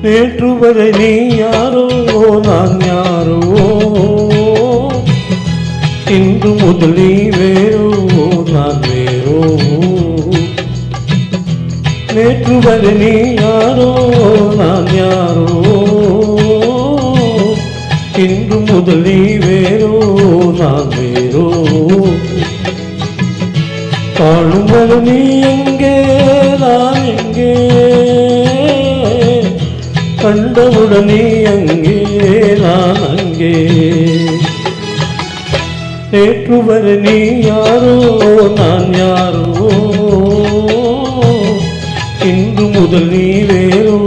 நேற்று வரை நீ யாரோ நான் யாரோ, இன்று முதல் நீ வேறோ நான் வேறோ. நேற்று வரை நீ யாரோ நான் யாரோ, இன்று முதல் நீ வேறோ நான் வேறோ. காணும் வரை நீ எங்கே நான் எங்கே, கண்டவுடன் நீ அங்கே நான் அங்கே. நேற்று வரை நீ யாரோ நான் யாரோ, இன்று முதல் நீ வேறோ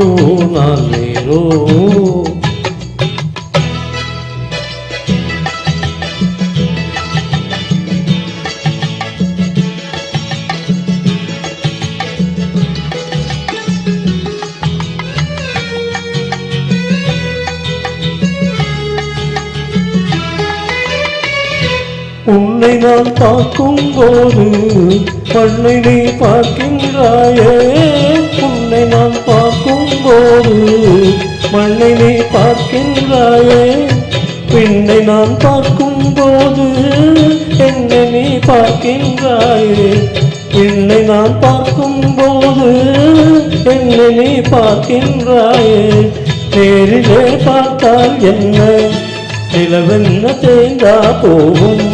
நான் வேறோ. உன்னை நான் பார்க்கும் போது மண்ணை நீ பார்க்கின்றாயே. உன்னை நான் பார்க்கும் போது மண்ணை நீ பார்க்கின்றாயே. பின்னை நான் பார்க்கும் போது என்னை நீ பார்க்கின்றாயே. பின்னை நான் பார்க்கும் போது என்னை நீ பார்க்கின்றாயே. நேரிலே பார்த்தால் என்ன நிலவென்ன தேய்ந்தா போகும்,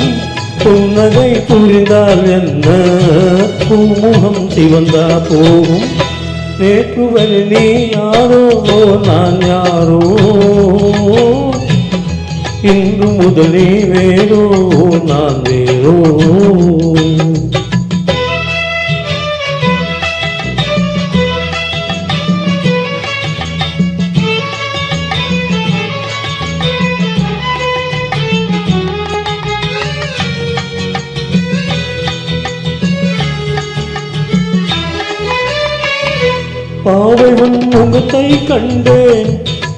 புன்னகை புரிந்தால் என்ன பூமுகம் சிவந்தா போகும். நேற்று வரை நீ யாரோ நான் யாரோ, இன்று முதல் நீ வேறோ நான் வேறோ. பாவை உன் முகத்தை கண்டேன்,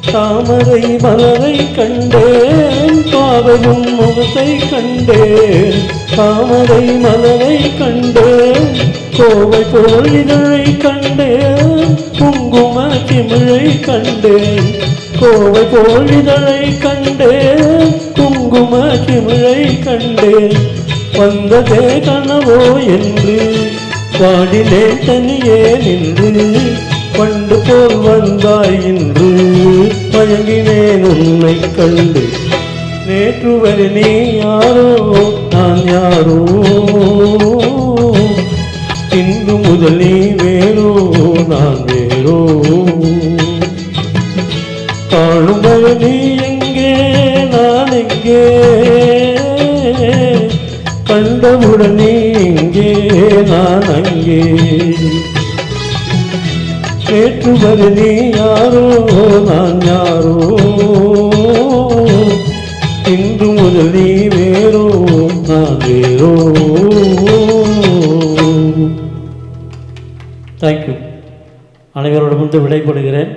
தாமரை மலரை கண்டேன். பாவை உன் முகத்தை கண்டேன், தாமரை மலரை கண்டேன். கோவை போல் இதழை கண்டேன், குங்கும திமிழை கண்டேன். கோவை போல் இதழை கண்டேன், குங்கும திமிழை கண்டேன். வந்ததே கனவோ என்று வாடினேன் தனியே நின்று, பண்டு போல் வந்தாய் இன்று மயங்கினேன் உன்னை கண்டு. நேற்று வரை நீ யாரோ நான் யாரோ, இன்று முதல் நீ வேறோ நான் வேறோ. காணும் வரை நீ எங்கே நான் எங்கே, கண்டவுடன் நீ இங்கே நான் அங்கே. நேற்று வரை நீ யாரோ நான் யாரோ, இன்று முதல் நீ வேறோ நான் வேறோ. தேங்க்யூ. அனைவரோட விடைபெறுகிறேன்.